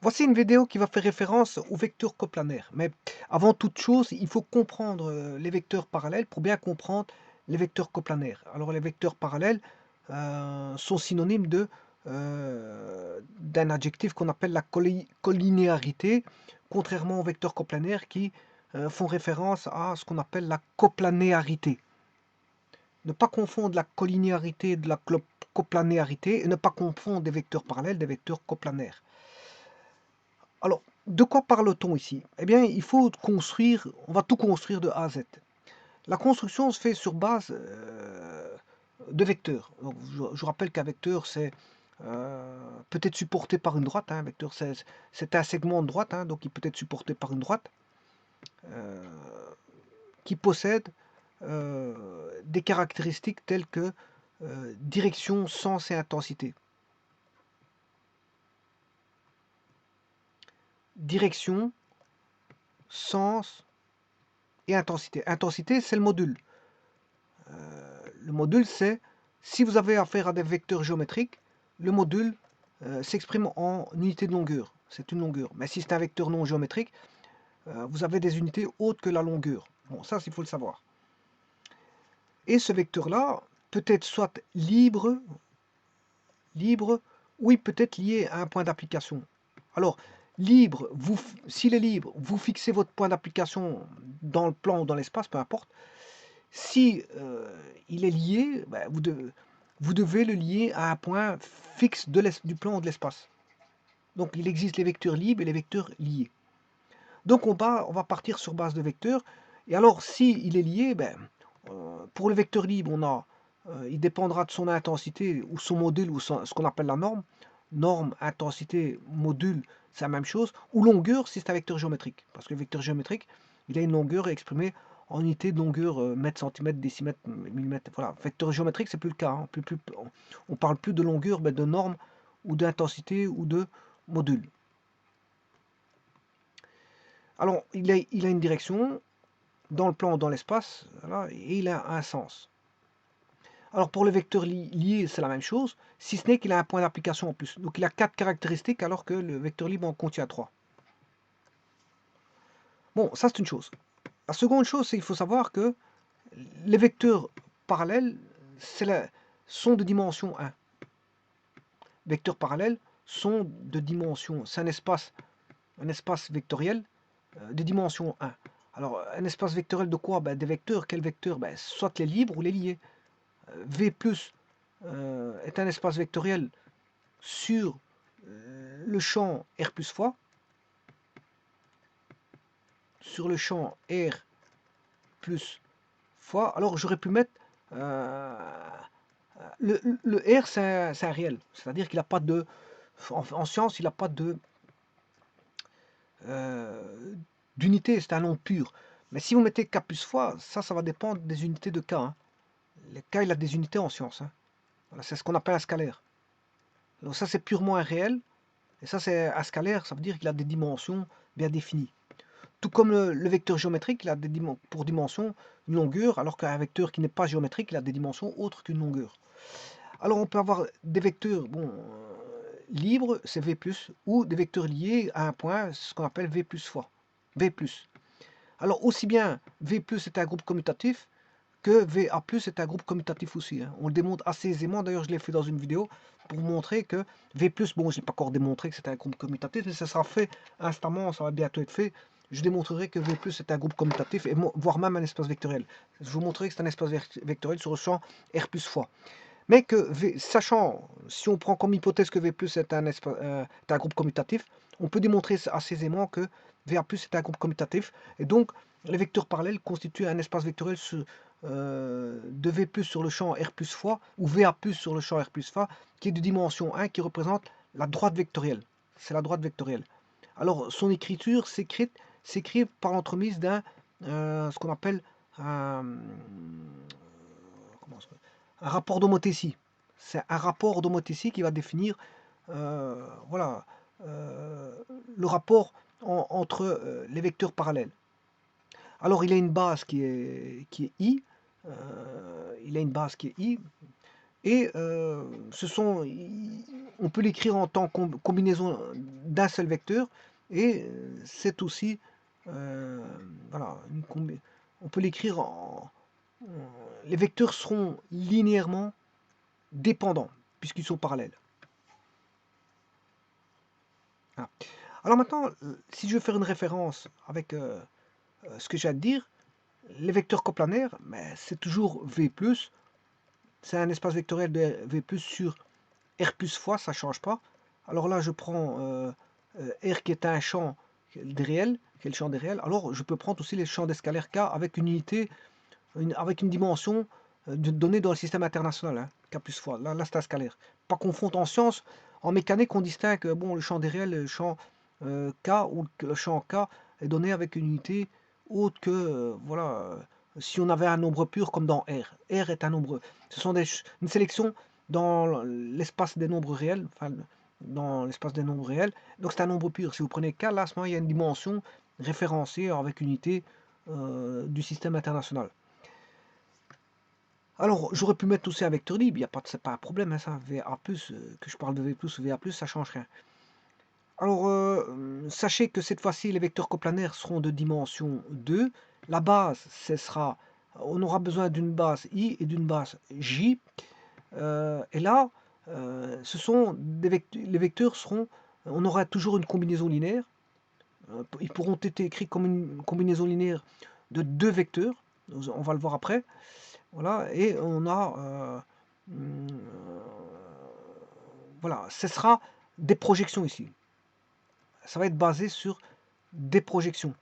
Voici une vidéo qui va faire référence aux vecteurs coplanaires. Mais avant toute chose, il faut comprendre les vecteurs parallèles pour bien comprendre les vecteurs coplanaires. Alors les vecteurs parallèles sont synonymes d'un adjectif qu'on appelle la collinéarité, contrairement aux vecteurs coplanaires qui font référence à ce qu'on appelle la coplanéarité. Ne pas confondre la collinéarité de la coplanéarité et ne pas confondre des vecteurs parallèles des vecteurs coplanaires. Alors, de quoi parle-t-on ici? Eh bien, il faut construire, on va tout construire de A à Z. La construction se fait sur base de vecteurs. Donc, je rappelle qu'un vecteur, c'est peut être supporté par une droite. Hein. Un vecteur, c'est un segment de droite, hein, donc il peut être supporté par une droite euh, qui possède des caractéristiques telles que direction, sens et intensité. Direction, sens et intensité. Intensité, c'est le module. Le module, c'est, si vous avez affaire à des vecteurs géométriques, le module s'exprime en unité de longueur. C'est une longueur. Mais si c'est un vecteur non géométrique, vous avez des unités autres que la longueur. Bon, ça, il faut le savoir. Et ce vecteur-là peut être soit libre, ou il peut être lié à un point d'application. Alors, libre, s'il est libre, vous fixez votre point d'application dans le plan ou dans l'espace, peu importe. Si il est lié, ben, vous devez le lier à un point fixe du plan ou de l'espace. Donc il existe les vecteurs libres et les vecteurs liés. Donc on va partir sur base de vecteurs. Et alors si il est lié, ben, pour le vecteur libre, il dépendra de son intensité ou son module ou ce qu'on appelle la norme. Norme, intensité, module, c'est la même chose. Ou longueur si c'est un vecteur géométrique. Parce que le vecteur géométrique, il a une longueur exprimée en unité de longueur, mètre, centimètre, décimètre, millimètre. Voilà. Vecteur géométrique, c'est plus le cas. Hein. On parle plus de longueur, mais de norme ou d'intensité ou de module. Alors, il a une direction dans le plan ou dans l'espace, voilà, et il a un sens. Alors pour le vecteur lié, c'est la même chose, si ce n'est qu'il a un point d'application en plus. Donc il a 4 caractéristiques alors que le vecteur libre en contient 3. Bon, ça c'est une chose. La seconde chose, c'est qu'il faut savoir que les vecteurs parallèles sont de dimension 1. Vecteurs parallèles sont de dimension, c'est un espace vectoriel de dimension 1. Alors, un espace vectoriel de quoi? Ben, des vecteurs. Quels vecteurs? Ben, soit les libres ou les liés. V plus est un espace vectoriel sur le champ R plus fois, sur le champ R plus fois. Alors, j'aurais pu mettre le R, c'est un réel. C'est-à-dire qu'il n'a pas de... En science, il n'a pas de d'unité, c'est un nom pur. Mais si vous mettez K plus fois, ça va dépendre des unités de K. Hein. Le K, il a des unités en science. Hein. Voilà, c'est ce qu'on appelle un scalaire. Donc ça, c'est purement un réel. Et ça, c'est un scalaire, ça veut dire qu'il a des dimensions bien définies. Tout comme le vecteur géométrique, il a pour dimension une longueur, alors qu'un vecteur qui n'est pas géométrique, il a des dimensions autres qu'une longueur. Alors on peut avoir des vecteurs libres, c'est V+, ou des vecteurs liés à un point, ce qu'on appelle V plus fois. V+. Alors aussi bien V+, est un groupe commutatif, que VA+, est un groupe commutatif aussi. Hein. On le démontre assez aisément, d'ailleurs je l'ai fait dans une vidéo, pour montrer que V+, bon je n'ai pas encore démontré que c'était un groupe commutatif, mais ça sera fait instamment, ça va bientôt être fait. Je démontrerai que V+, est un groupe commutatif, et voire même un espace vectoriel. Je vous montrerai que c'est un espace vectoriel sur le champ R plus fois. Mais que, sachant, si on prend comme hypothèse que V+, est un groupe commutatif, on peut démontrer assez aisément que VA+, est un groupe commutatif, et donc les vecteurs parallèles constituent un espace vectoriel de V+, sur le champ R plus fois, ou VA+, sur le champ R plus fois, qui est de dimension 1, qui représente la droite vectorielle. C'est la droite vectorielle. Alors, son écriture s'écrit par l'entremise d'un, ce qu'on appelle un, un rapport d'homothétie. C'est un rapport d'homothétie qui va définir voilà, le rapport entre les vecteurs parallèles. Alors il a une base qui est I, il a une base qui est I, et on peut l'écrire en tant que combinaison d'un seul vecteur, et c'est aussi, voilà, on peut l'écrire les vecteurs seront linéairement dépendants, puisqu'ils sont parallèles. Voilà. Alors maintenant, si je veux faire une référence avec ce que j'ai à te dire, les vecteurs coplanaires, c'est toujours V+, c'est un espace vectoriel de V+, sur R plus fois, ça ne change pas. Alors là, je prends R qui est un champ des réels, qui est le champ des réels. Alors je peux prendre aussi les champs des scalaires K avec une unité, avec une dimension donnée dans le système international, hein, K plus fois. Là c'est un scalaire. Pas confondre en sciences, en mécanique, on distingue bon, le champ des réels, le champ K, ou le champ K est donné avec une unité autre que, voilà, si on avait un nombre pur comme dans R. R est un nombre. Ce sont une sélection dans l'espace des nombres réels, enfin, dans l'espace des nombres réels. Donc c'est un nombre pur. Si vous prenez K, là, à ce moment, il y a une dimension référencée avec unité du système international. Alors, j'aurais pu mettre aussi un vecteur libre, c'est pas un problème, hein, ça, VA+, que je parle de V+, ou VA+, ça change rien. Alors, sachez que cette fois-ci, les vecteurs coplanaires seront de dimension 2. La base, on aura besoin d'une base I et d'une base J. Et là, ce sont les vecteurs seront, on aura toujours une combinaison linéaire. Ils pourront être écrits comme une combinaison linéaire de deux vecteurs. On va le voir après. Voilà, et on a, voilà, ce sera des projections ici. Ça va être basé sur des projections.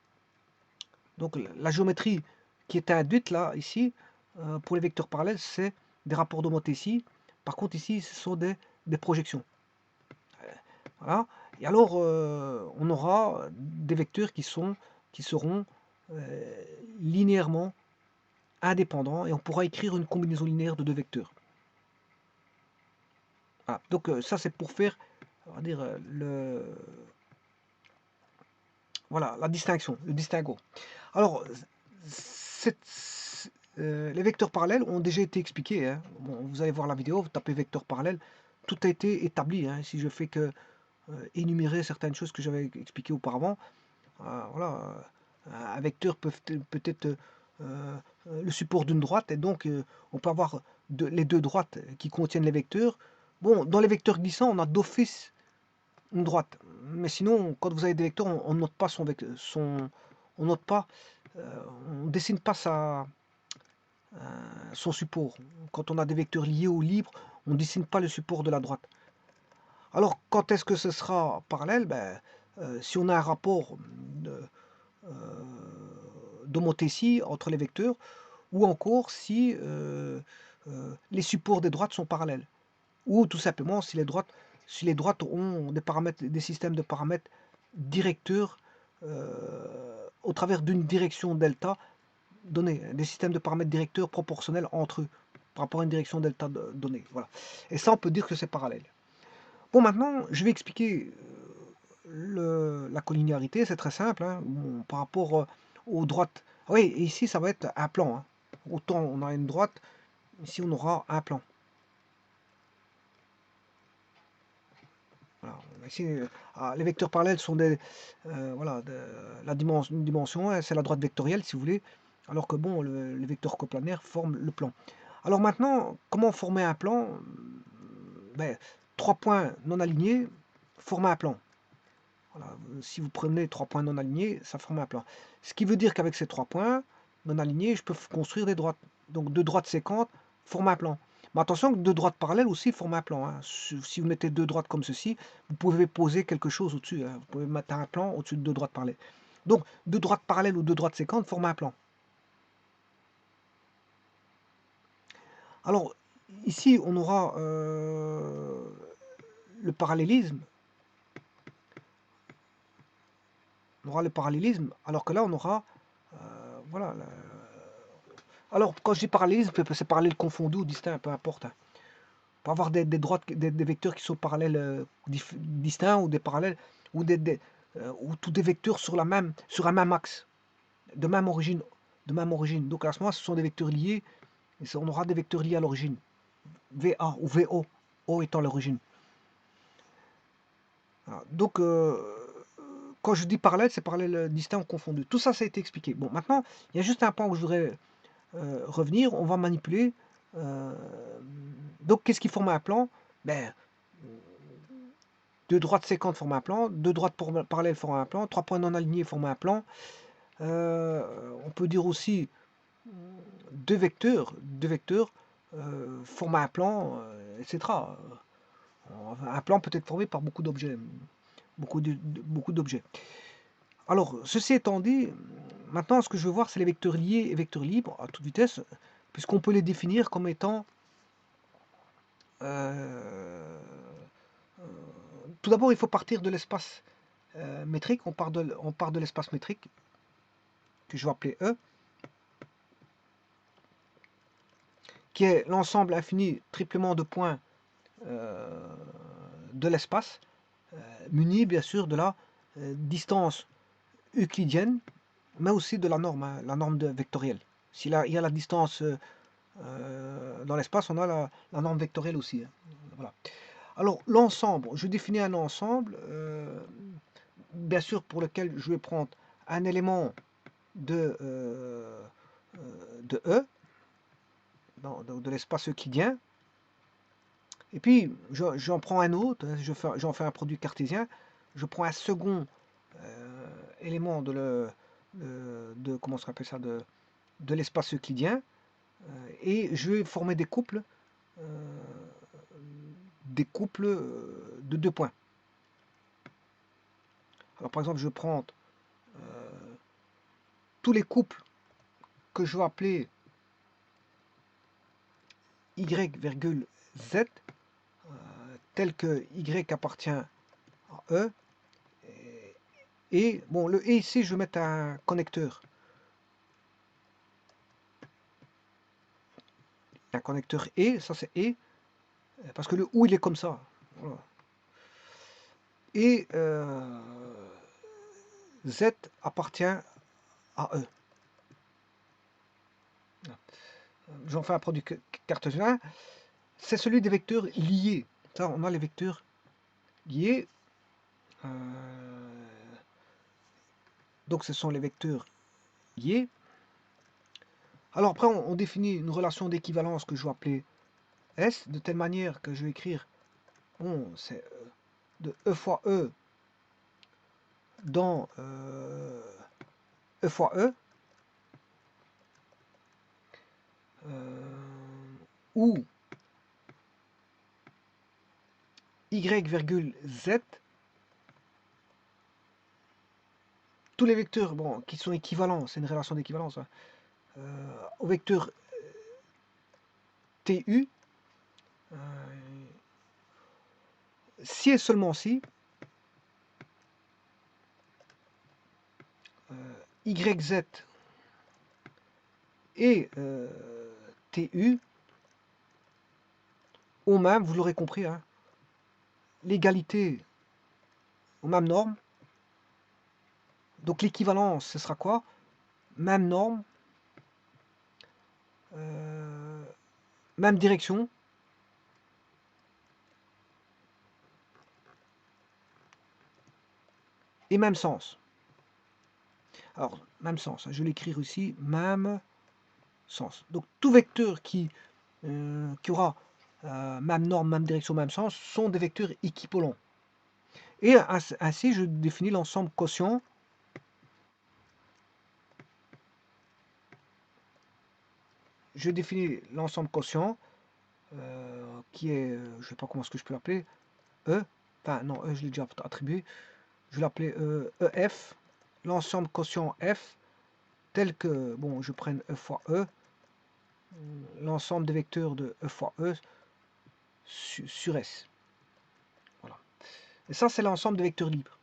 Donc la géométrie qui est induite là, ici, pour les vecteurs parallèles, c'est des rapports d'homothétie. Par contre, ici, ce sont des projections. Voilà. Et alors, on aura des vecteurs qui seront linéairement indépendants, et on pourra écrire une combinaison linéaire de deux vecteurs. Voilà. Donc ça, c'est pour faire, on va dire, voilà, la distinction, le distinguo. Alors, les vecteurs parallèles ont déjà été expliqués, hein. Bon, vous allez voir la vidéo, vous tapez vecteur parallèle, tout a été établi, hein. Si je fais que énumérer certaines choses que j'avais expliquées auparavant, voilà, un vecteur peut être le support d'une droite, et donc on peut avoir les deux droites qui contiennent les vecteurs. Bon, dans les vecteurs glissants, on a d'office une droite, mais sinon, quand vous avez des vecteurs, on note pas on note pas, on dessine pas son support. Quand on a des vecteurs liés ou libres, on ne dessine pas le support de la droite. Alors, quand est-ce que ce sera parallèle? Si on a un rapport d'homothétie entre les vecteurs, ou encore si les supports des droites sont parallèles, ou tout simplement si les droites ont des systèmes de paramètres directeurs au travers d'une direction delta donnée, des systèmes de paramètres directeurs proportionnels entre eux par rapport à une direction delta donnée. Voilà. Et ça, on peut dire que c'est parallèle. Bon, maintenant, je vais expliquer la collinéarité. C'est très simple, hein. Bon, par rapport aux droites. Oui, et ici, ça va être un plan, hein. Autant on a une droite, ici, on aura un plan. Voilà. Ici, les vecteurs parallèles sont voilà, une dimension, hein, c'est la droite vectorielle, si vous voulez, alors que bon, les vecteurs coplanaires forment le plan. Alors maintenant, comment former un plan? Trois points non alignés forment un plan. Voilà. Si vous prenez trois points non alignés, ça forme un plan. Ce qui veut dire qu'avec ces trois points non alignés, je peux construire des droites. Donc deux droites séquentes forment un plan. Mais attention que deux droites parallèles aussi forment un plan, hein. Si vous mettez deux droites comme ceci, vous pouvez poser quelque chose au-dessus, hein. Vous pouvez mettre un plan au-dessus de deux droites parallèles. Donc deux droites parallèles ou deux droites séquentes forment un plan. Alors ici, on aura le parallélisme. On aura le parallélisme, alors que là, on aura voilà. Alors, quand je dis parallélisme, c'est parallèle confondu ou distinct, peu importe, hein. On peut avoir des vecteurs qui sont parallèles distincts, ou des parallèles, ou ou tous des vecteurs sur un même axe, de même origine. Donc à ce moment, ce sont des vecteurs liés, et on aura des vecteurs liés à l'origine. VA ou VO, O étant l'origine. Voilà. Donc, quand je dis parallèle, c'est parallèle distinct confondu. Tout ça, ça a été expliqué. Bon, maintenant, il y a juste un point où je voudrais revenir. On va manipuler. euh, donc, qu'est-ce qui forme un plan? Ben, deux droites séquentes forment un plan, deux droites parallèles forment un plan, trois points non alignés forment un plan. On peut dire aussi deux vecteurs forment un plan, etc. Un plan peut être formé par beaucoup d'objets, beaucoup d'objets. Alors, ceci étant dit, maintenant ce que je veux voir, c'est les vecteurs liés et vecteurs libres à toute vitesse, puisqu'on peut les définir comme étant euh, tout d'abord, il faut partir de l'espace métrique. On part de l'espace métrique que je vais appeler E, qui est l'ensemble infini triplement de points euh, de l'espace, muni bien sûr de la distance euclidienne, mais aussi de la norme, hein, la norme vectorielle. S'il il y a la distance dans l'espace, on a la norme vectorielle aussi, hein. Voilà. Alors l'ensemble, je définis un ensemble, bien sûr pour lequel je vais prendre un élément de E, de l'espace euclidien, et puis j'en prends un autre, hein, j'en fais un produit cartésien, je prends un second élément comment on appelle ça, de l'espace euclidien, et je vais former euh, des couples de deux points. Alors par exemple, je prends tous les couples que je vais appeler y, z, tel que y appartient à E, et bon, le et ici, je vais mettre un connecteur. Un connecteur et, ça c'est et, parce que le ou il est comme ça. Voilà. Et z appartient à E. J'en fais un produit cartésien. C'est celui des vecteurs liés. Ça, on a les vecteurs liés. Donc ce sont les vecteurs liés. Alors après, on définit une relation d'équivalence que je vais appeler S, de telle manière que je vais écrire, bon, c'est de E fois E dans E fois E, où Y virgule Z, tous les vecteurs bon, qui sont équivalents, c'est une relation d'équivalence, hein, au vecteur TU, si et seulement si YZ et TU ont même, vous l'aurez compris, hein, l'égalité aux mêmes normes. Donc l'équivalence, ce sera quoi? Même norme, même direction, et même sens. Alors, même sens, je vais l'écrire ici, même sens. Donc tout vecteur qui aura même norme, même direction, même sens, sont des vecteurs équipolants. Et ainsi, je définis l'ensemble quotient qui est, je ne sais pas comment est-ce que je peux l'appeler, E, enfin non, E je l'ai déjà attribué, je vais l'appeler EF, l'ensemble quotient F, tel que, bon, je prenne E fois E, l'ensemble des vecteurs de E fois E sur S. Voilà. Et ça, c'est l'ensemble des vecteurs libres.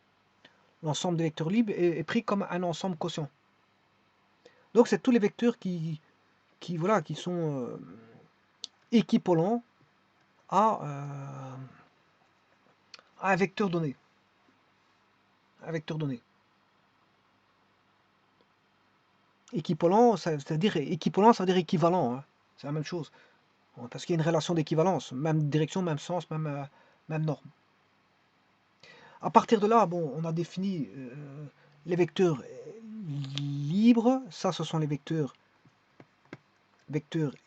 L'ensemble des vecteurs libres est pris comme un ensemble quotient. Donc, c'est tous les vecteurs voilà, qui sont équivalents à un vecteur donné. Un vecteur donné. Équivalent, ça veut dire équivalent, hein. C'est la même chose. Parce qu'il y a une relation d'équivalence, même direction, même sens, même norme. À partir de là, bon, on a défini les vecteurs libres. Ça, ce sont les vecteurs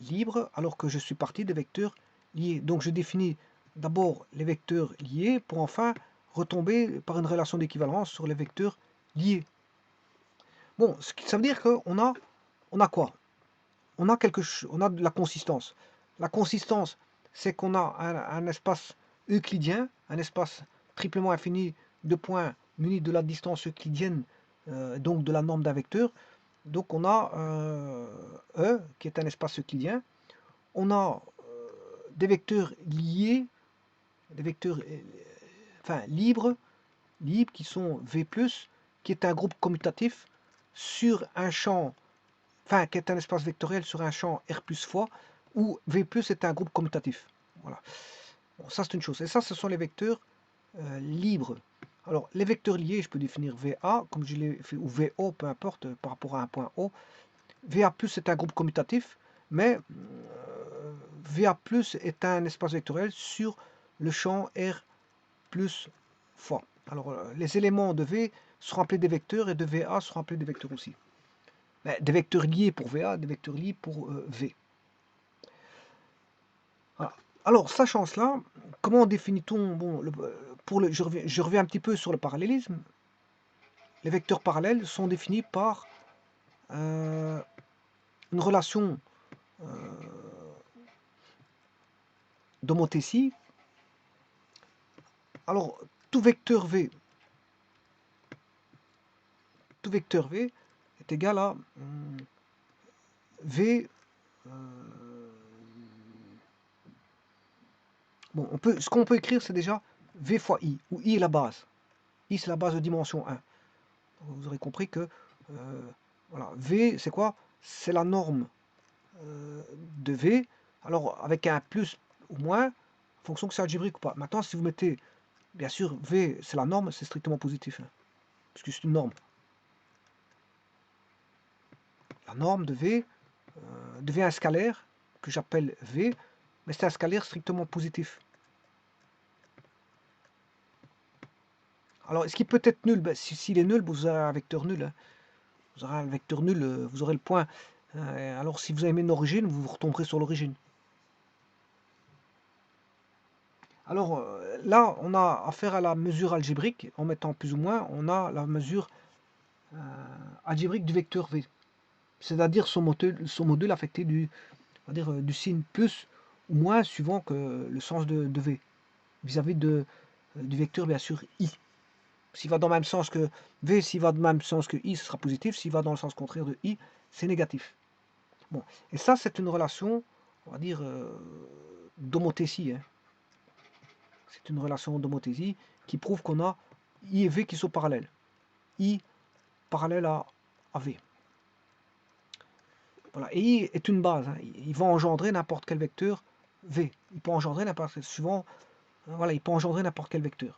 libres, alors que je suis parti des vecteurs liés. Donc je définis d'abord les vecteurs liés pour enfin retomber par une relation d'équivalence sur les vecteurs liés. Bon, ça veut dire qu'on a quoi? On a on a de la consistance. La consistance, c'est qu'on a un espace euclidien, un espace triplement infini de points munis de la distance euclidienne, donc de la norme d'un vecteur. Donc on a E, qui est un espace euclidien. On a des vecteurs liés, des vecteurs libres, qui sont V+, qui est un groupe commutatif sur un champ, qui est un espace vectoriel sur un champ R plus fois, où V+ est un groupe commutatif. Voilà. Bon, ça c'est une chose. Et ça, ce sont les vecteurs libres. Alors, les vecteurs liés, je peux définir VA, comme je l'ai fait, ou VO, peu importe, par rapport à un point O. VA+, est un groupe commutatif, mais VA+ est un espace vectoriel sur le champ R plus fois. Alors, les éléments de V seront appelés des vecteurs et de VA seront appelés des vecteurs aussi. Mais des vecteurs liés pour VA, des vecteurs liés pour V. Voilà. Alors, sachant cela, comment définit-on bon, je reviens un petit peu sur le parallélisme. Les vecteurs parallèles sont définis par une relation d'homothétie. Alors, tout vecteur V est égal à V. Bon, ce qu'on peut écrire, c'est déjà V fois I, où I est la base. I, c'est la base de dimension 1. Vous aurez compris que voilà, V, c'est quoi? C'est la norme de V. Alors, avec un plus ou moins, en fonction que c'est algébrique ou pas. Maintenant, si vous mettez, bien sûr, V, c'est la norme, c'est strictement positif, hein, puisque c'est une norme. La norme de V devient un scalaire que j'appelle V, mais c'est un scalaire strictement positif. Alors, est-ce qu'il peut être nul? Ben, s'il est nul, vous aurez un vecteur nul. Hein. Vous aurez un vecteur nul, vous aurez le point. Alors, si vous avez une origine, vous retomberez sur l'origine. Alors, là, on a affaire à la mesure algébrique. En mettant plus ou moins, on a la mesure algébrique du vecteur V. C'est-à-dire son module affecté du signe plus ou moins suivant que le sens de V, vis-à-vis du vecteur, bien sûr, I. S'il va dans le même sens que V, s'il va dans le même sens que I, ce sera positif. S'il va dans le sens contraire de I, c'est négatif. Bon, et ça, c'est une relation, on va dire, d'homothétie. Hein. C'est une relation d'homothétie qui prouve qu'on a I et V qui sont parallèles. I parallèle à V. Voilà. Et I est une base. Hein. Il va engendrer n'importe quel vecteur V. Il peut engendrer n'importe quel suivant. Voilà, il peut engendrer n'importe quel vecteur.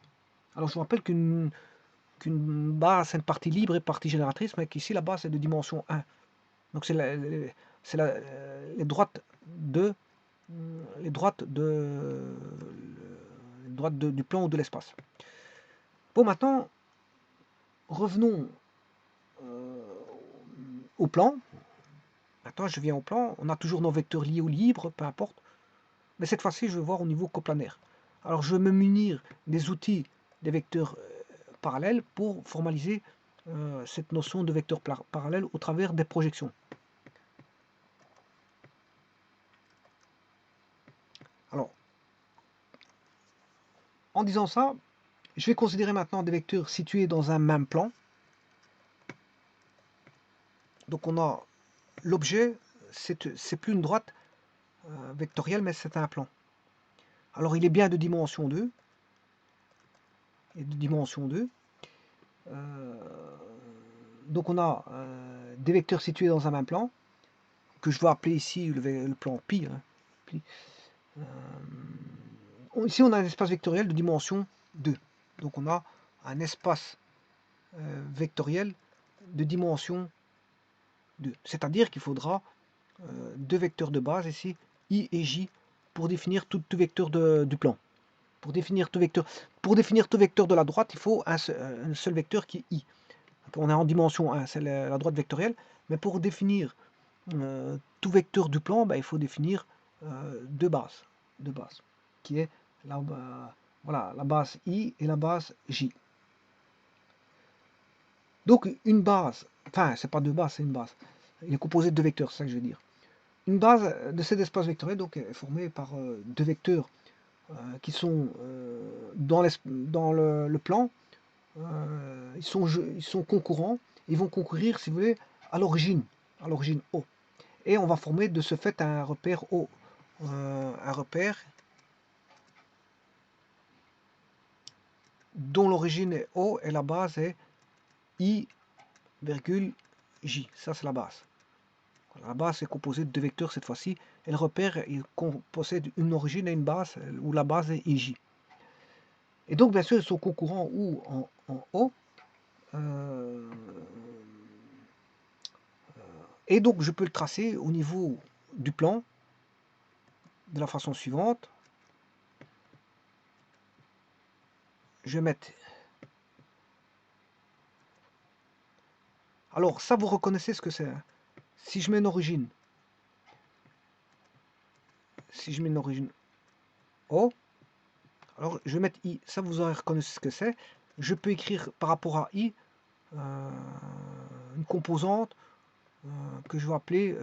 Alors je vous rappelle qu'une base, c'est une partie libre et partie génératrice, mais qu'ici la base est de dimension 1. Donc c'est les droites du plan ou de l'espace. Bon, maintenant, revenons au plan. Maintenant, je viens au plan. On a toujours nos vecteurs liés ou libres, peu importe. Mais cette fois-ci, je vais voir au niveau coplanaire. Alors, je vais me munir des outils des vecteurs parallèles pour formaliser cette notion de vecteur parallèle au travers des projections. Alors, en disant ça, je vais considérer maintenant des vecteurs situés dans un même plan. Donc, on a l'objet, c'est plus une droite vectorielle, mais c'est un plan. Alors, il est bien de dimension 2. Et de dimension 2. Donc, on a des vecteurs situés dans un même plan, que je vais appeler ici le plan pi. Hein, pi. Ici, on a un espace vectoriel de dimension 2. Donc, on a un espace vectoriel de dimension 2. C'est-à-dire qu'il faudra deux vecteurs de base ici, i et j, pour définir tout vecteur du plan. Pour définir tout vecteur de la droite, il faut un seul vecteur qui est i. On est en dimension 1, c'est la droite vectorielle. Mais pour définir tout vecteur du plan, il faut définir deux bases, qui est voilà, la base i et la base j. Donc une base, enfin c'est pas deux bases, c'est une base. Il est composé de deux vecteurs, c'est ça que je veux dire. Une base de cet espace vectoriel donc, est formée par deux vecteurs qui sont dans le plan. Ils sont concurrents, ils vont concourir, si vous voulez, à l'origine O. Et on va former de ce fait un repère O. Un repère dont l'origine est O et la base est I, J. Ça, c'est la base. La base est composée de deux vecteurs cette fois-ci. Et le repère, il possède une origine et une base, où la base est IJ. Et donc, bien sûr, ils sont concurrents ou en O. Et donc, je peux le tracer au niveau du plan de la façon suivante. Je vais mettre... Alors, ça, vous reconnaissez ce que c'est. Hein. Si je mets une origine, O, alors je vais mettre I. Ça, vous aurez reconnu ce que c'est. Je peux écrire par rapport à I une composante que je vais appeler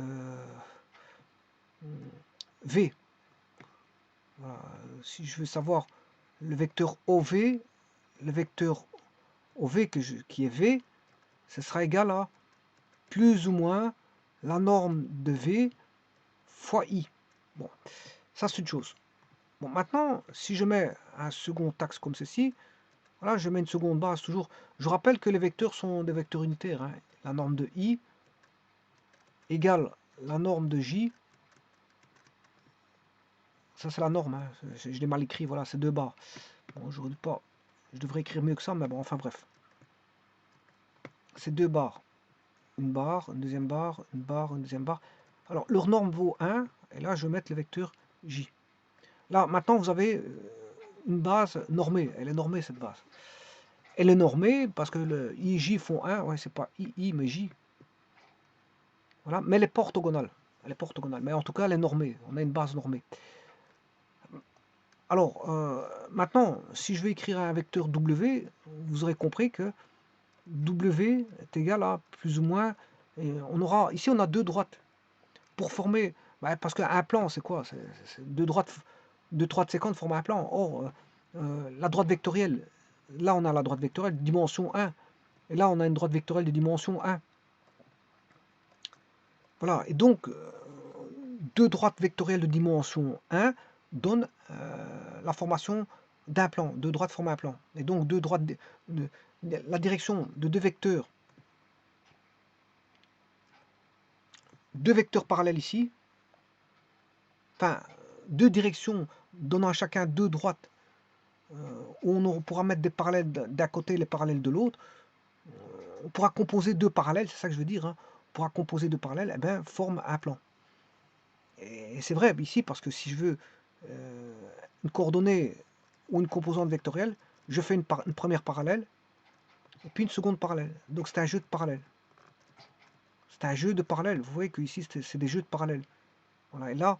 V. Voilà. Si je veux savoir le vecteur OV, qui est V, ce sera égal à plus ou moins la norme de V fois I. Bon, ça c'est une chose. Bon, maintenant, si je mets un second axe comme ceci, voilà, je mets une seconde base toujours. Je rappelle que les vecteurs sont des vecteurs unitaires. Hein. La norme de I égale la norme de J. Ça c'est la norme. Hein. Je l'ai mal écrit, voilà, c'est deux barres. Bon, je devrais écrire mieux que ça, mais bon, enfin bref. C'est deux barres. Une barre, une deuxième barre, une barre, une deuxième barre. Alors, leur norme vaut 1, et là, je vais mettre le vecteur J. Là, maintenant, vous avez une base normée. Elle est normée, cette base. Elle est normée parce que le I et J font 1. Ouais, c'est pas I, mais J. Voilà, mais elle est pas orthogonale. Elle est pas orthogonale. Mais en tout cas, elle est normée. On a une base normée. Alors, maintenant, si je vais écrire un vecteur W, vous aurez compris que W est égal à plus ou moins... ici, on a deux droites. Pour former... parce qu'un plan, c'est quoi? C'est deux droites séquentes forment un plan. Or, la droite vectorielle, là, on a la droite vectorielle de dimension 1. Et là, on a une droite vectorielle de dimension 1. Voilà. Et donc, deux droites vectorielles de dimension 1 donnent la formation d'un plan. Deux droites forment un plan. Et donc, deux droites la direction de deux vecteurs parallèles ici, enfin, deux directions donnant à chacun deux droites, où on pourra mettre des parallèles d'un côté et les parallèles de l'autre, on pourra composer deux parallèles, c'est ça que je veux dire, hein, on pourra composer deux parallèles, et bien, forme un plan. Et c'est vrai ici, parce que si je veux une coordonnée ou une composante vectorielle, je fais une première parallèle, et puis une seconde parallèle. Donc c'est un jeu de parallèles. C'est un jeu de parallèles. Vous voyez que ici c'est des jeux de parallèles. Voilà. Et là,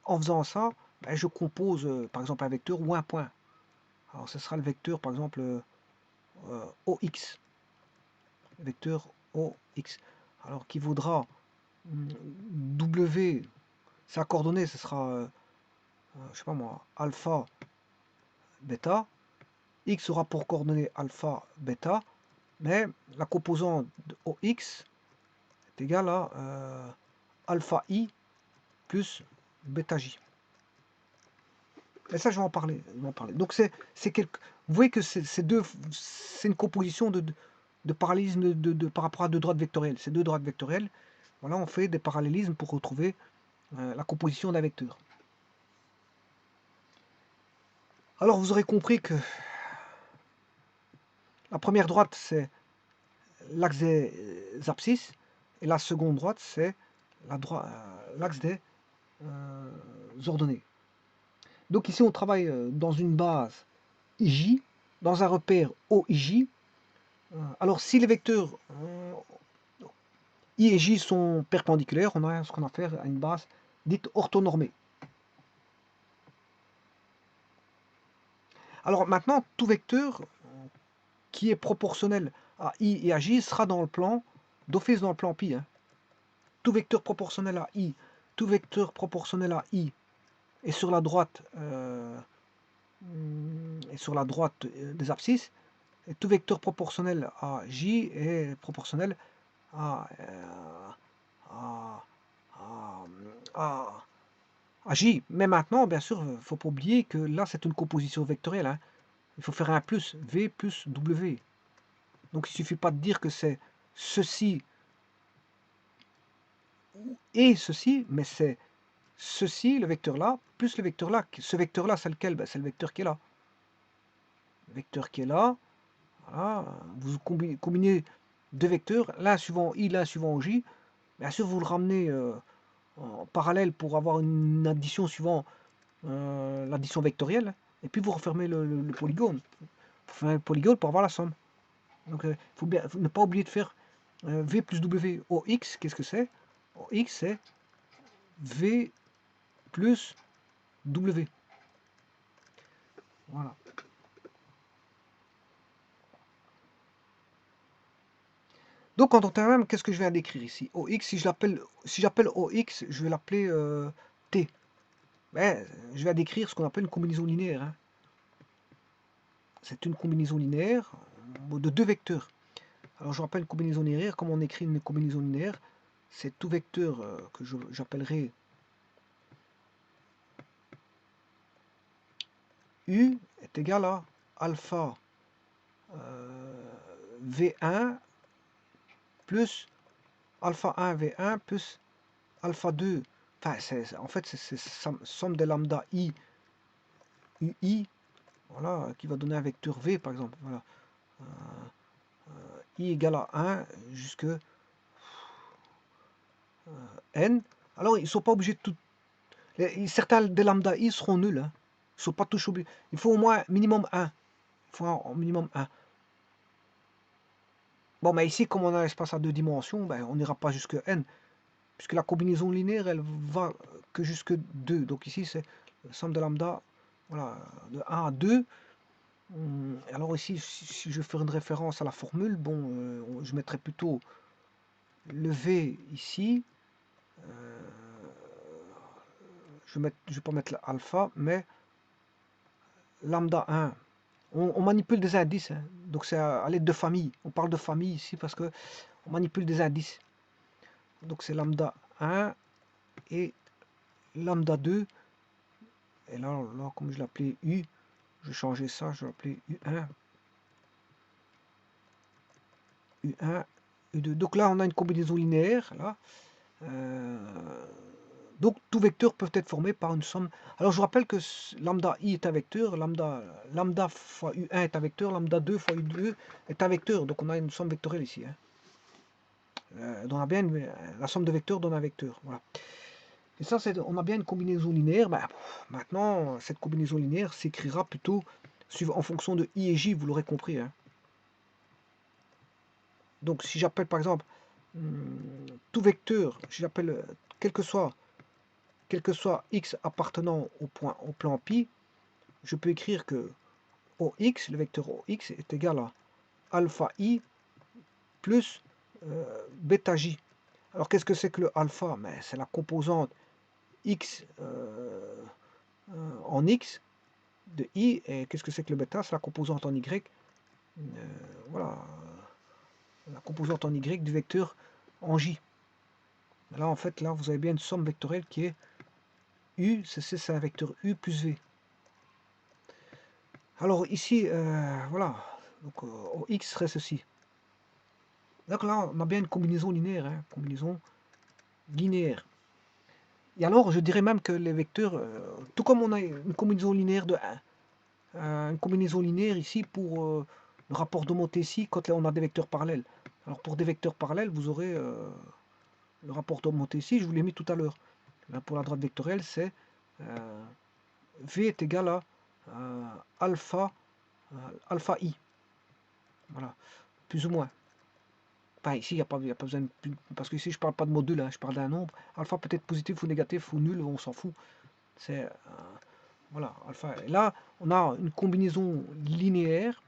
en faisant ça, je compose par exemple un vecteur ou un point. Alors ce sera le vecteur par exemple OX. Le vecteur OX. Alors qui vaudra W, sa coordonnée, ce sera je sais pas moi, alpha, bêta. X aura pour coordonnée alpha, bêta. Mais la composante de OX est égale à alpha I plus bêta J. Et ça, je vais en parler. Donc, vous voyez que c'est une composition de parallélisme par rapport à deux droites vectorielles. Ces deux droites vectorielles, voilà, on fait des parallélismes pour retrouver la composition d'un vecteur. Alors, vous aurez compris que la première droite, c'est l'axe des abscisses, et la seconde droite, c'est l'axe des ordonnées. Donc ici, on travaille dans une base IJ, dans un repère OIJ. Alors, si les vecteurs I et J sont perpendiculaires, on a ce qu'on a affaire à une base dite orthonormée. Alors maintenant, tout vecteur qui est proportionnel à I et à J sera dans le plan, d'office dans le plan pi. Hein. Tout vecteur proportionnel à I, tout vecteur proportionnel à I est sur la droite, des abscisses, et tout vecteur proportionnel à J est proportionnel à, à, à J. Mais maintenant, bien sûr, il ne faut pas oublier que là, c'est une composition vectorielle. Hein. Il faut faire un plus, V plus W. Donc il ne suffit pas de dire que c'est ceci et ceci, mais c'est ceci, le vecteur là, plus le vecteur là. Ce vecteur là, c'est lequel? Ben, c'est le vecteur qui est là. Le vecteur qui est là, voilà. Vous combinez deux vecteurs, l'un suivant I, l'un suivant J. Bien sûr, vous le ramenez en parallèle pour avoir une addition suivant l'addition vectorielle. Et puis vous refermez le polygone. Vous fermez le polygone pour avoir la somme. Donc il faut bien ne pas oublier de faire V plus W. OX, qu'est-ce que c'est? OX, c'est V plus W. Voilà. Donc en temps même, qu'est-ce que je viens d'écrire ici? OX, si j'appelle OX, je vais l'appeler T. Ben, je viens d'écrire ce qu'on appelle une combinaison linéaire. Hein. C'est une combinaison linéaire de deux vecteurs. Alors je rappelle une combinaison linéaire, comme on écrit une combinaison linéaire, c'est tout vecteur que j'appellerai U est égal à alpha V1 plus alpha 1 V1 plus alpha 2. Enfin, en fait, c'est somme des lambda I UI, voilà, qui va donner un vecteur V, par exemple. Voilà. I égale à 1 jusque N. Alors, ils ne sont pas obligés de tout... Certains des lambda I seront nuls. Hein. Ils ne sont pas tous obligés. Il faut au moins minimum 1. Il faut un minimum 1. Bon, mais ici, comme on a un espace à deux dimensions, ben, on n'ira pas jusque N. Puisque la combinaison linéaire, elle va que jusque 2. Donc ici, c'est la somme de lambda, voilà, de 1 à 2. Alors ici, si je fais une référence à la formule, bon, je mettrai plutôt le V ici. Je ne vais pas mettre alpha, mais lambda 1. On manipule des indices, hein. Donc c'est à l'aide de famille. On parle de famille ici parce que on manipule des indices. Donc c'est lambda 1 et lambda 2. Et là comme je l'appelais U, je vais changer ça, je vais l'appeler U1. U1, U2. Donc là, on a une combinaison linéaire. Là. Donc, tous vecteurs peuvent être formés par une somme. Alors, je rappelle que lambda I est un vecteur, lambda fois U1 est un vecteur, lambda 2 fois U2 est un vecteur. Donc, on a une somme vectorielle ici. Hein. On a bien la somme de vecteurs donne un vecteur. Voilà. Et ça, on a bien une combinaison linéaire. Ben, maintenant, cette combinaison linéaire s'écrira plutôt en fonction de I et J, vous l'aurez compris. Hein. Donc, si j'appelle par exemple tout vecteur, si j'appelle quel que soit x appartenant au plan pi, je peux écrire que OX, le vecteur OX est égal à alpha i plus bêta j. Alors qu'est-ce que c'est que le alpha? C'est la composante x en x de i, et qu'est-ce que c'est que le bêta? C'est la composante en y. Voilà, la composante en y du vecteur en j. Là, en fait, là, vous avez bien une somme vectorielle qui est U, c'est un vecteur U plus V. Alors ici, voilà, donc X serait ceci. Donc là, on a bien une combinaison linéaire, hein, combinaison linéaire. Et alors, je dirais même que les vecteurs, tout comme on a une combinaison linéaire de 1, une combinaison linéaire ici pour le rapport de Montessi quand on a des vecteurs parallèles. Alors pour des vecteurs parallèles, vous aurez le rapport de Montessi, je vous l'ai mis tout à l'heure. Là, pour la droite vectorielle, c'est V est égal à alpha, alpha I. Voilà, plus ou moins. Enfin, ici, il n'y a pas besoin de... Parce que ici, je parle pas de module, hein, je parle d'un nombre. Alpha peut être positif ou négatif ou nul, on s'en fout. C'est... voilà, alpha. Et là, on a une combinaison linéaire.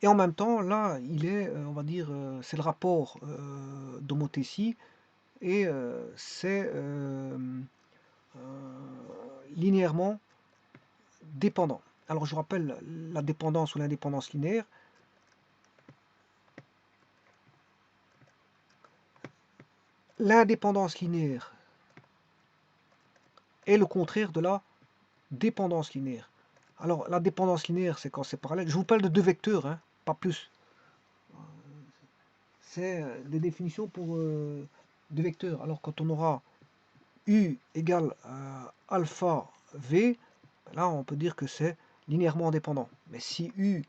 Et en même temps, là, il est, on va dire, c'est le rapport d'homothétie. Et c'est linéairement dépendant. Alors, je rappelle la dépendance ou l'indépendance linéaire. L'indépendance linéaire est le contraire de la dépendance linéaire. Alors, la dépendance linéaire, c'est quand c'est parallèle. Je vous parle de deux vecteurs, hein, pas plus. C'est des définitions pour deux vecteurs. Alors, quand on aura U égale alpha V, là, on peut dire que c'est linéairement indépendant. Mais si U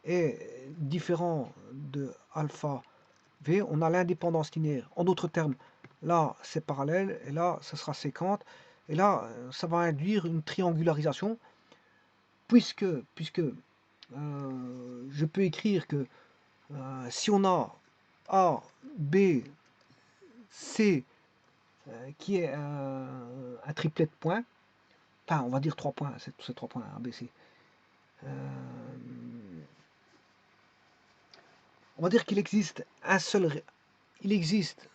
est différent de alpha V, on a l'indépendance linéaire. En d'autres termes, là, c'est parallèle, et là, ce sera séquente. Et là, ça va induire une triangularisation, puisque je peux écrire que si on a A, B, C, qui est un triplet de points, enfin, on va dire 3 points, c'est 3 points, A, B, C. On va dire qu'il existe un seul, il existe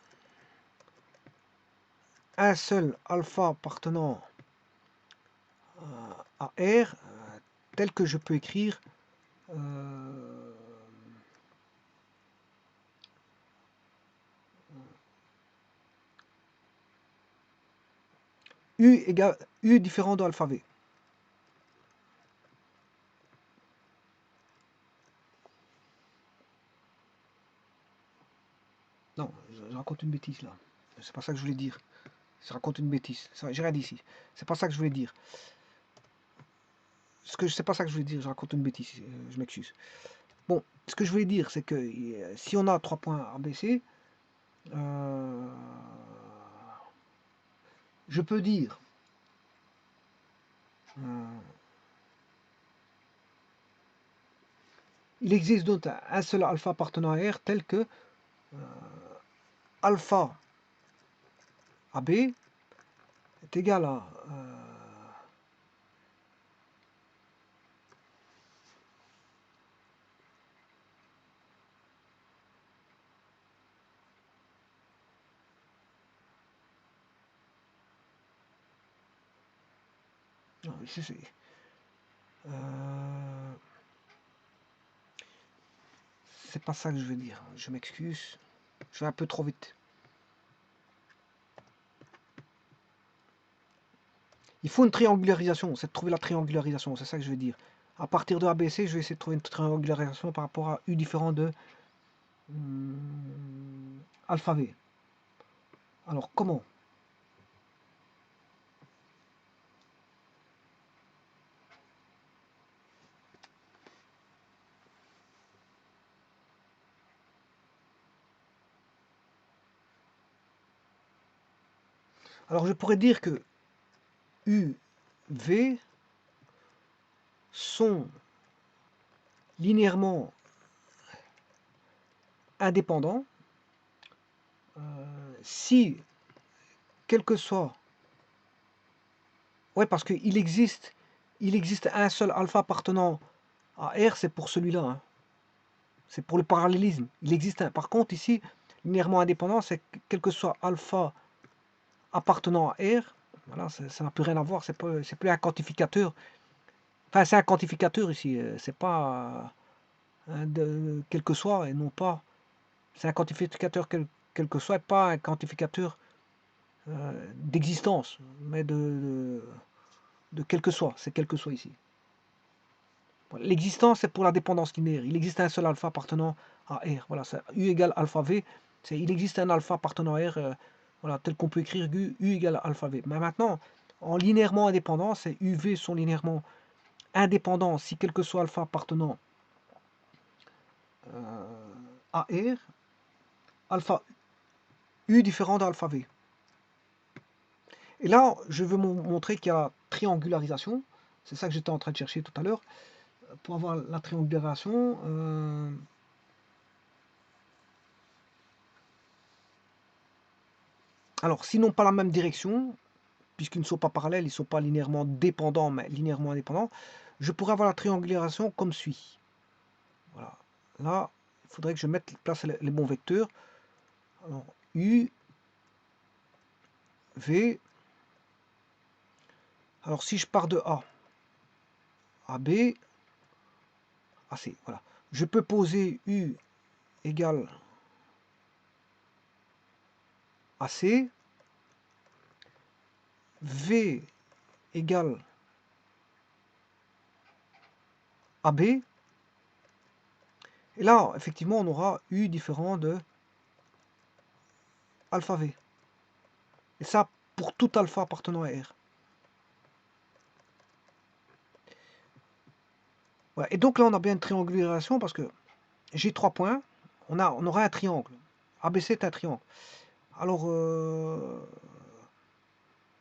un seul alpha appartenant à R, tel que je peux écrire U égale U différent de alpha V. Non, je raconte une bêtise là. C'est pas ça que je voulais dire. Je raconte une bêtise. J'ai rien dit ici. C'est pas ça que je voulais dire. C'est pas ça que je voulais dire. Je raconte une bêtise. Je m'excuse. Bon, ce que je voulais dire, c'est que si on a 3 points ABC, je peux dire il existe donc un seul alpha appartenant à R tel que alpha AB est égal à non, c'est pas ça que je veux dire. Je m'excuse. Je vais un peu trop vite. Il faut une triangularisation. C'est de trouver la triangularisation. C'est ça que je veux dire. À partir de ABC, je vais essayer de trouver une triangularisation par rapport à U différent de alpha V. Alors, comment? Alors, je pourrais dire que U, V sont linéairement indépendants si, quel que soit... Ouais, parce qu'il existe un seul alpha appartenant à R, c'est pour celui-là. Hein. C'est pour le parallélisme. Il existe un. Par contre, ici, linéairement indépendant, c'est quel que soit alpha appartenant à R, voilà, ça n'a plus rien à voir, c'est plus un quantificateur. Enfin, c'est un quantificateur ici, c'est pas quel que soit et non pas. C'est un quantificateur quel que soit et pas un quantificateur d'existence, mais de quel que soit. C'est quel que soit ici. L'existence, c'est pour la dépendance linéaire. Il existe un seul alpha appartenant à R. Voilà, c'est U égale alpha V. Il existe un alpha appartenant à R, voilà, tel qu'on peut écrire U égale alpha V. Mais maintenant, en linéairement indépendant, c'est UV sont linéairement indépendants si quel que soit alpha appartenant à R, alpha U différent d'alpha V. Et là, je veux montrer qu'il y a triangularisation. C'est ça que j'étais en train de chercher tout à l'heure. Pour avoir la triangularisation, alors s'ils n'ont pas la même direction, puisqu'ils ne sont pas parallèles, ils ne sont pas linéairement dépendants, mais linéairement indépendants, je pourrais avoir la triangularisation comme suit. Voilà. Là, il faudrait que je mette place les bons vecteurs. Alors, U, V. Alors, si je pars de A à B, à C, voilà. Je peux poser U égale à C, V égale à B. Et là, effectivement, on aura U différent de alpha V. Et ça, pour tout alpha appartenant à R. Voilà. Et donc là, on a bien une triangularisation parce que j'ai 3 points. On aura un triangle. ABC est un triangle. Alors,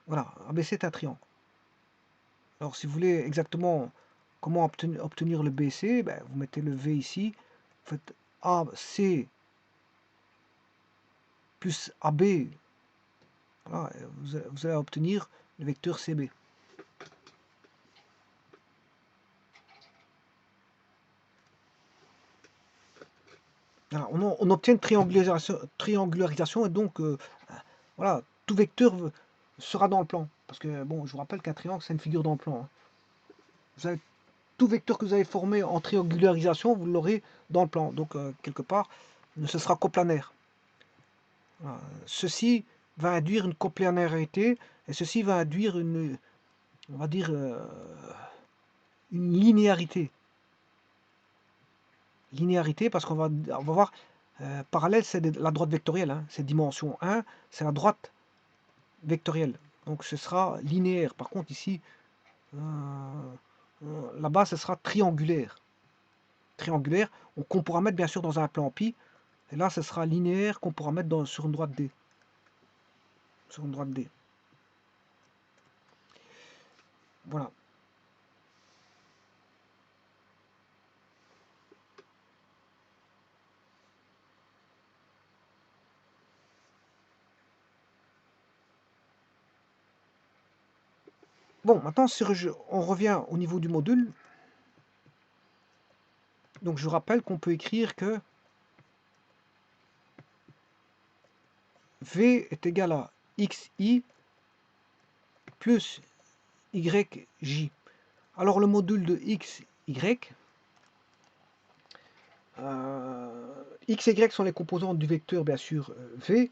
voilà, ABC est un triangle. Alors, si vous voulez exactement comment obtenir le BC, ben, vous mettez le V ici. Vous faites AC plus AB. Voilà, vous allez obtenir le vecteur CB. Voilà, on obtient une triangularisation et donc voilà, tout vecteur sera dans le plan. Parce que bon, je vous rappelle qu'un triangle c'est une figure dans le plan. Hein. Vous avez, tout vecteur que vous avez formé en triangularisation, vous l'aurez dans le plan. Donc quelque part, ce sera coplanaire. Voilà. Ceci va induire une coplanarité et ceci va induire une, on va dire, une linéarité. Linéarité parce qu'on va voir, parallèle c'est la droite vectorielle, hein, c'est dimension 1, c'est la droite vectorielle. Donc ce sera linéaire. Par contre ici, là-bas ce sera triangulaire. Triangulaire, qu'on pourra mettre bien sûr dans un plan pi. Et là ce sera linéaire qu'on pourra mettre sur une droite D. Sur une droite D. Voilà. Bon, maintenant, si on revient au niveau du module. Donc, je rappelle qu'on peut écrire que V est égal à xi plus yj. Alors, le module de xy, x et y sont les composantes du vecteur, bien sûr, V.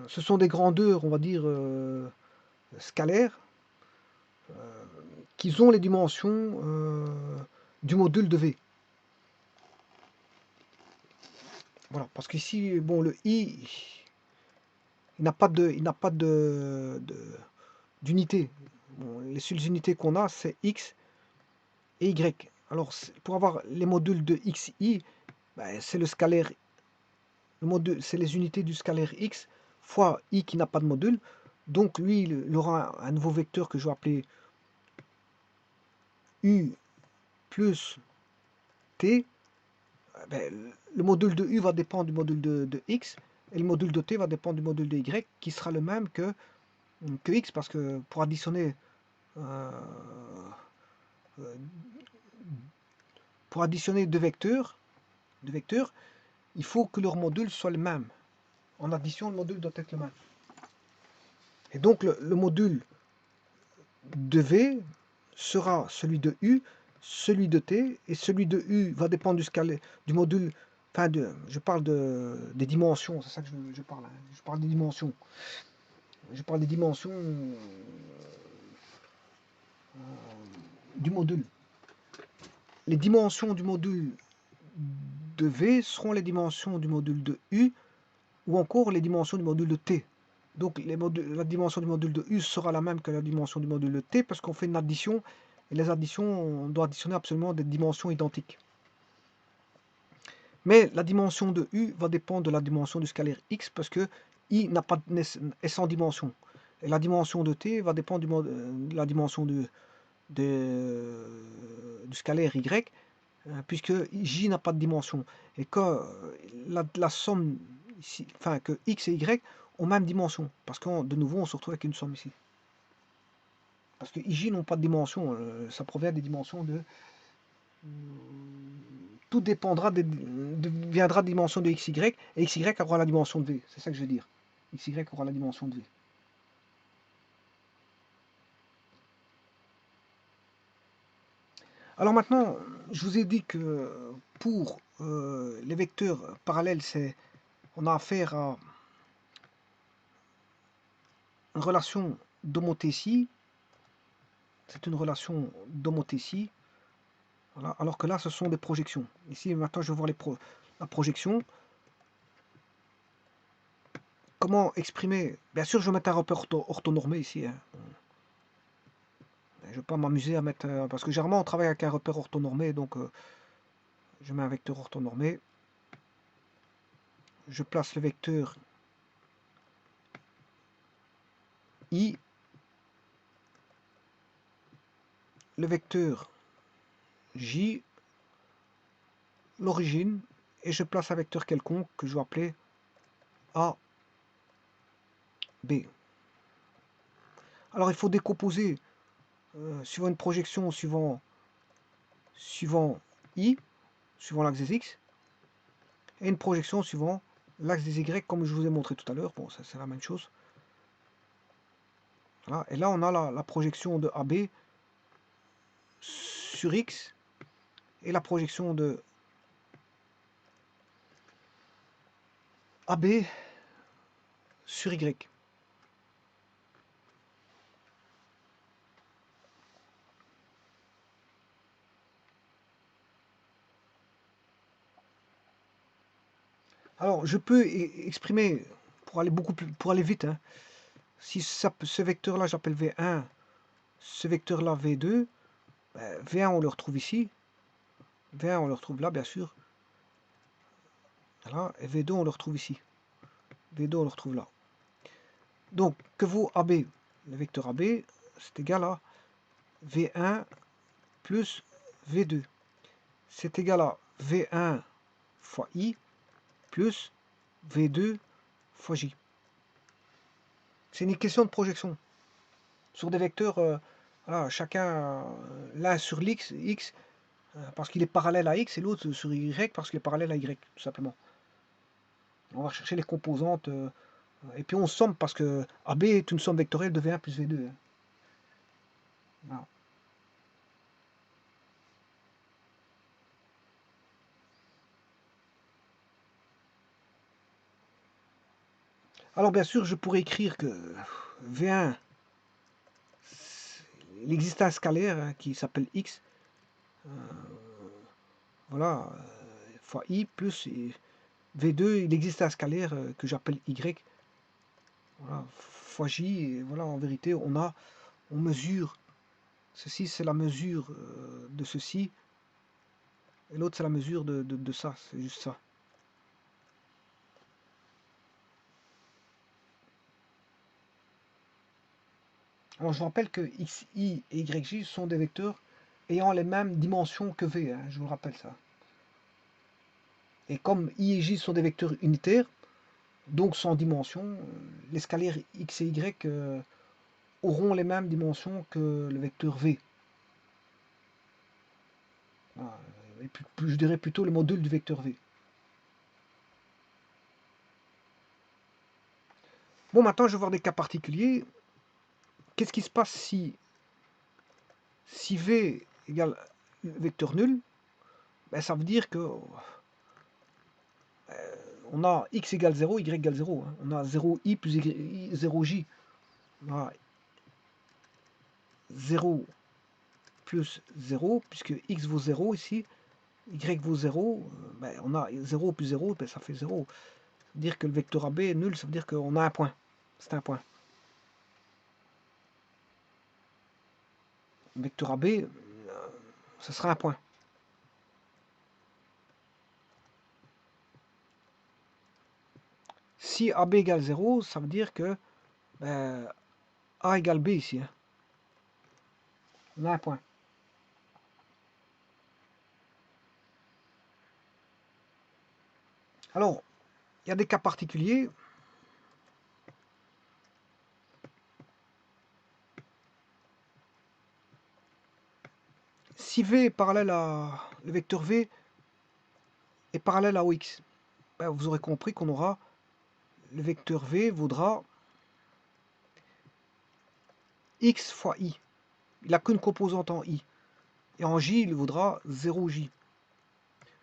Ce sont des grandeurs, on va dire, scalaires, qui ont les dimensions du module de V. Voilà, parce qu'ici, bon, le i, il n'a pas d'unité. Bon, les seules unités qu'on a, c'est x et y. Alors, pour avoir les modules de xi, ben, c'est le scalaire. Le module, c'est les unités du scalaire x fois i qui n'a pas de module. Donc, lui, il aura un nouveau vecteur que je vais appeler u plus t. Ben, le module de u va dépendre du module de x et le module de t va dépendre du module de y qui sera le même que x parce que pour additionner deux vecteurs, il faut que leur module soit le même. En addition, le module doit être le même. Et donc le module de V sera celui de U, celui de T, et celui de U va dépendre du module, enfin je parle des dimensions, c'est ça que je parle, hein. Je parle des dimensions. Je parle des dimensions du module. Les dimensions du module de V seront les dimensions du module de U, ou encore les dimensions du module de T. Donc la dimension du module de U sera la même que la dimension du module de T, parce qu'on fait une addition, et les additions, on doit additionner absolument des dimensions identiques. Mais la dimension de U va dépendre de la dimension du scalaire X, parce que I est sans dimension. Et la dimension de t va dépendre de la dimension du scalaire y, puisque j n'a pas de dimension. Et que la somme, ici, enfin que x et y ont même dimension. Parce que de nouveau, on se retrouve avec une somme ici. Parce que ij n'ont pas de dimension. Ça provient des dimensions de... Tout dépendra viendra de dimension de xy, et xy aura la dimension de v. C'est ça que je veux dire. Xy aura la dimension de v. Alors maintenant, je vous ai dit que pour les vecteurs parallèles, on a affaire à une relation d'homothétie. C'est une relation d'homothétie. Voilà. Alors que là, ce sont des projections. Ici, maintenant, je vais voir la projection. Comment exprimer? Bien sûr, je vais mettre un repère orthonormé ici. Hein. Je ne vais pas m'amuser à mettre... parce que généralement, on travaille avec un repère orthonormé. Donc, je mets un vecteur orthonormé. Je place le vecteur I. Le vecteur J. L'origine. Et je place un vecteur quelconque que je vais appeler A, B. Alors, il faut décomposer suivant une projection, suivant I, suivant l'axe des X, et une projection suivant l'axe des Y, comme je vous ai montré tout à l'heure. Bon, ça c'est la même chose. Voilà. Et là, on a la projection de AB sur X, et la projection de AB sur Y. Alors, je peux exprimer, pour aller pour aller vite, hein, si ce vecteur-là, j'appelle V1, ce vecteur-là, V2, ben, V1, on le retrouve ici. V1, on le retrouve là, bien sûr. Voilà, et V2, on le retrouve ici. V2, on le retrouve là. Donc, que vaut AB? Le vecteur AB, c'est égal à V1 plus V2. C'est égal à V1 fois I plus V2 fois J. C'est une question de projection. Sur des vecteurs, voilà, chacun, l'un sur l'X, X, parce qu'il est parallèle à X, et l'autre sur Y parce qu'il est parallèle à Y, tout simplement. On va chercher les composantes, et puis on somme parce que AB est une somme vectorielle de V1 plus V2. Hein. Voilà. Alors bien sûr, je pourrais écrire que V1, il existe un scalaire hein, qui s'appelle X, voilà, fois I plus V2, il existe un scalaire que j'appelle Y, voilà, fois J, et voilà, en vérité, on mesure, ceci c'est la mesure de ceci, et l'autre c'est la mesure de ça, c'est juste ça. Alors je vous rappelle que X, I et YJ sont des vecteurs ayant les mêmes dimensions que V, hein, je vous rappelle ça. Et comme I et J sont des vecteurs unitaires, donc sans dimension, les scalaires X et Y auront les mêmes dimensions que le vecteur V. Voilà. Et je dirais plutôt le module du vecteur V. Bon, maintenant je vais voir des cas particuliers. Qu'est-ce qui se passe si V égale vecteur nul? Ben, ça veut dire que on a x égale 0, y égale 0. Hein. On a 0i plus 0j. On a 0 plus 0, puisque x vaut 0 ici, y vaut 0, ben, on a 0 plus 0, ben, ça fait 0. Ça veut dire que le vecteur AB est nul, ça veut dire qu'on a un point. C'est un point. Le vecteur AB, ce sera un point. Si AB égale 0, ça veut dire que ben, A égale B ici. Hein. On a un point. Alors, il y a des cas particuliers. Si V est parallèle à... Le vecteur V est parallèle à OX, ben vous aurez compris qu'on aura... Le vecteur V vaudra X fois I. Il n'a qu'une composante en I. Et en J, il vaudra 0J.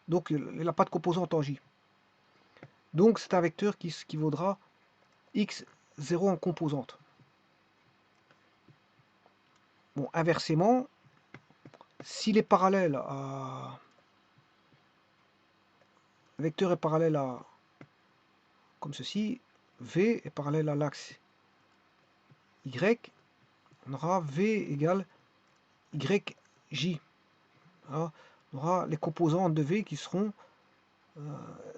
Donc, il n'a pas de composante en J. Donc, c'est un vecteur qui vaudra X 0 en composante. Bon, inversement, s'il est parallèle à... Le vecteur est parallèle à... Comme ceci, V est parallèle à l'axe Y, on aura V égale YJ. Alors, on aura les composantes de V qui seront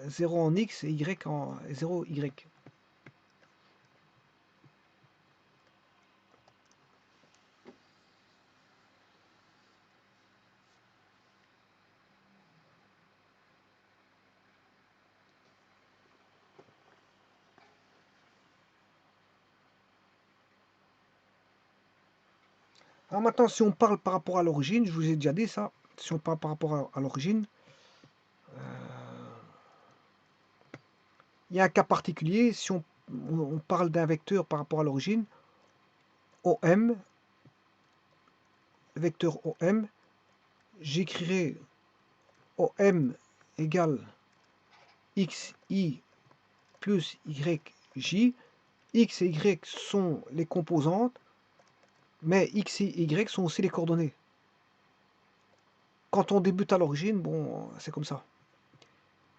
0 en X et Y en 0Y. Alors maintenant, si on parle par rapport à l'origine, je vous ai déjà dit ça, si on parle par rapport à l'origine, il y a un cas particulier, si on parle d'un vecteur par rapport à l'origine, OM, le vecteur OM, j'écrirai OM égale XI plus YJ. X et Y sont les composantes, mais X et Y sont aussi les coordonnées. Quand on débute à l'origine, bon, c'est comme ça.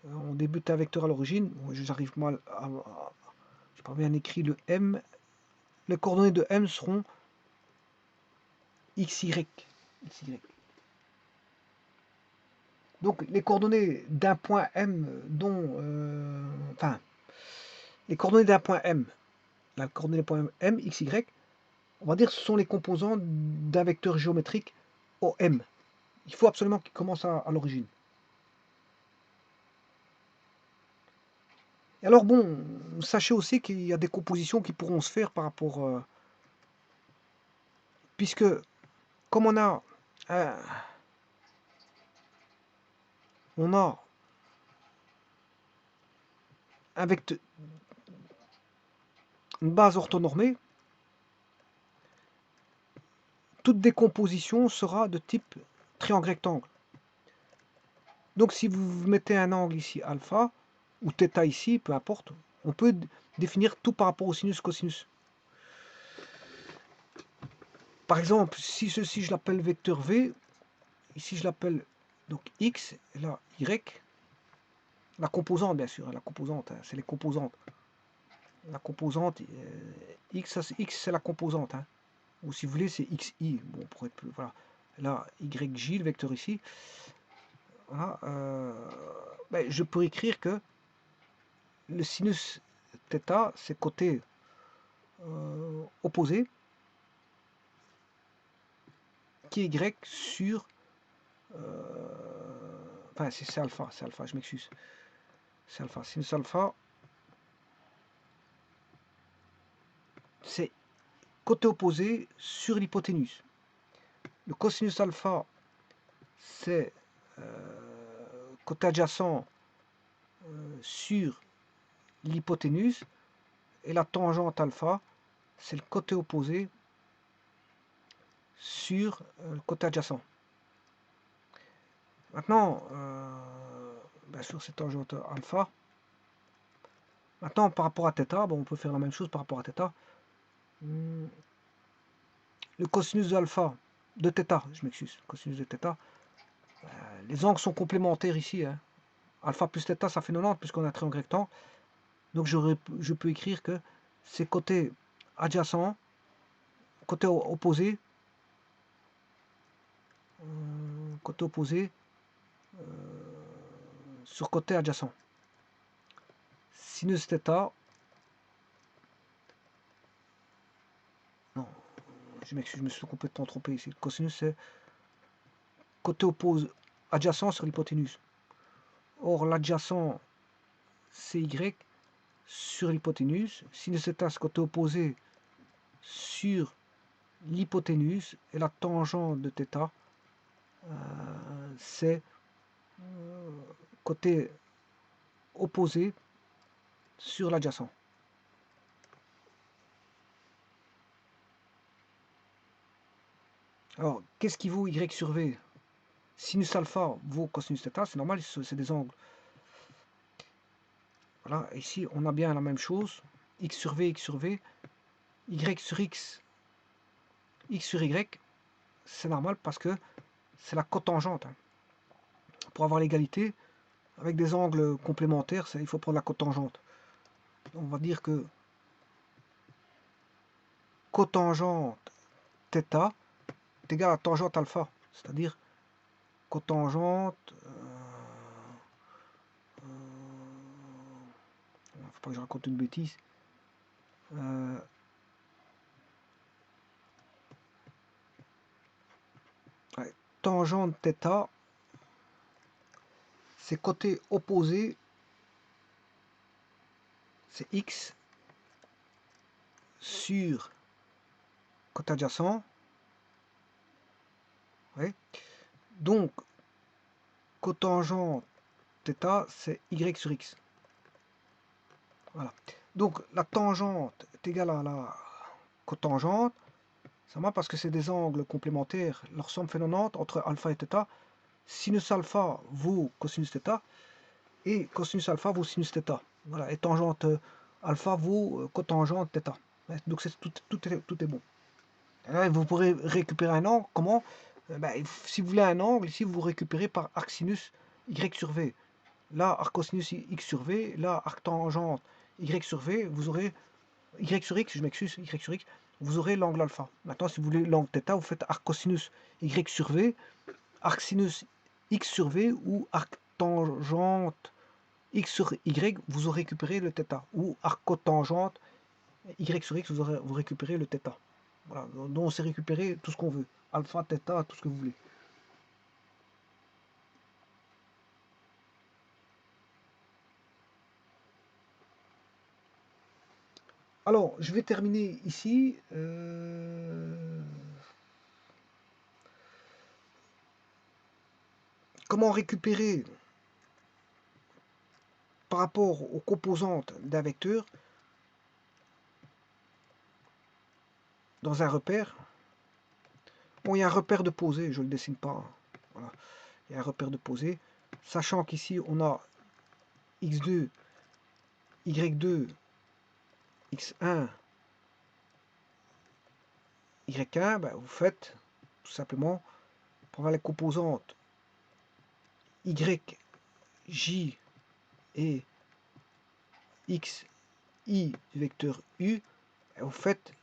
On débute un vecteur à l'origine, bon, j'arrive mal à... Je n'ai pas bien écrit le M. Les coordonnées de M seront XY. Donc les coordonnées d'un point M dont... enfin, les coordonnées d'un point M, la coordonnée d'un point M, XY, on va dire ce sont les composants d'un vecteur géométrique OM. Il faut absolument qu'il commence à l'origine. Et alors bon, sachez aussi qu'il y a des compositions qui pourront se faire par rapport... puisque comme on a un vecteur, une base orthonormée, toute décomposition sera de type triangle rectangle. Donc si vous mettez un angle ici alpha, ou θ ici, peu importe, on peut définir tout par rapport au sinus cosinus. Par exemple, si ceci je l'appelle vecteur V, ici je l'appelle donc X, et là Y, la composante bien sûr, la composante, hein, c'est les composantes. La composante X c'est la composante, hein. Ou si vous voulez c'est XI, bon pour être plus, voilà. Là YJ, le vecteur ici, voilà, ben, je peux écrire que le sinus θ c'est côté opposé qui est Y sur enfin c'est alpha, je m'excuse, c'est alpha, sinus alpha c'est côté opposé sur l'hypoténuse. Le cosinus alpha c'est côté adjacent sur l'hypoténuse, et la tangente alpha c'est le côté opposé sur le côté adjacent. Maintenant, bien sûr c'est tangente alpha. Maintenant par rapport à θ, bon, on peut faire la même chose par rapport à θ. Le cosinus de alpha de θ, je m'excuse, cosinus de θ, les angles sont complémentaires ici, hein. Alpha plus θ ça fait 90 puisqu'on a un triangle rectangle. Donc je peux écrire que c'est côté adjacent, côté opposé, sur côté adjacent. Sinus θ, non, je m'excuse, je me suis complètement trompé ici. Le cosinus, c'est côté opposé, adjacent sur l'hypoténuse. Or, l'adjacent, c'est y sur l'hypoténuse. Sinus θ, c'est côté opposé sur l'hypoténuse. Et la tangente de θ, c'est côté opposé sur l'adjacent. Alors, qu'est-ce qui vaut y sur v? Sinus alpha vaut cosinus θ, c'est normal, c'est des angles. Voilà, ici on a bien la même chose, x sur v, y sur x sur y, c'est normal parce que c'est la cotangente. Pour avoir l'égalité, avec des angles complémentaires, il faut prendre la cotangente. On va dire que cotangente θ est égal à tangente alpha, c'est-à-dire cotangente... faut pas que je raconte une bêtise. Tangente θ, c'est côté opposé, c'est x sur côté adjacent. Ouais. Donc, cotangente θ, c'est y sur x. Voilà. Donc, la tangente est égale à la cotangente. Ça va parce que c'est des angles complémentaires. Leur somme fait 90 entre alpha et θ. Sinus alpha vaut cosinus θ. Et cosinus alpha vaut sinus θ. Voilà. Et tangente alpha vaut cotangente θ. Ouais. Donc, tout est bon. Là, vous pourrez récupérer un angle. Comment? Si vous voulez un angle, ici, vous récupérez par arc sinus y sur v. Là, arc cosinus x sur v. Là, arc tangente y sur v. Vous aurez y sur x, je m'excuse, y sur x. Vous aurez l'angle alpha. Maintenant, si vous voulez l'angle θ, vous faites arc cosinus y sur v, arc sinus x sur v ou arc tangente x sur y, vous aurez récupéré le θ. Ou arc cotangente y sur x, vous récupérez le θ. Voilà, donc on sait récupérer tout ce qu'on veut. Alpha, θ, tout ce que vous voulez. Alors, je vais terminer ici. Comment récupérer par rapport aux composantes d'un vecteur dans un repère? Bon, il y a un repère de posé, je ne le dessine pas. Voilà. Il y a un repère de posé. Sachant qu'ici, on a x2, y2, x1, y1, ben vous faites tout simplement, pour avoir les composantes y, j et x, i du vecteur u, ben vous faites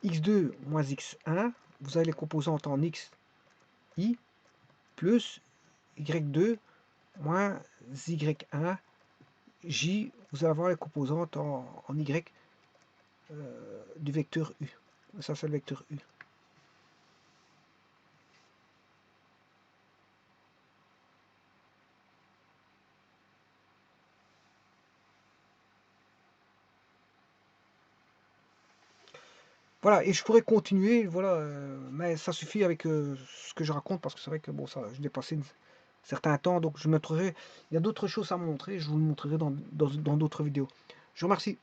x2 moins x1, vous avez les composantes en x, i, plus y2 moins y1, j, vous allez avoir les composantes en y du vecteur u. Ça, c'est le vecteur u. Voilà, et je pourrais continuer, voilà, mais ça suffit avec ce que je raconte, parce que c'est vrai que bon, ça, je dépassé un certain temps, donc je montrerai, il y a d'autres choses à montrer, je vous le montrerai dans d'autres vidéos. Je vous remercie.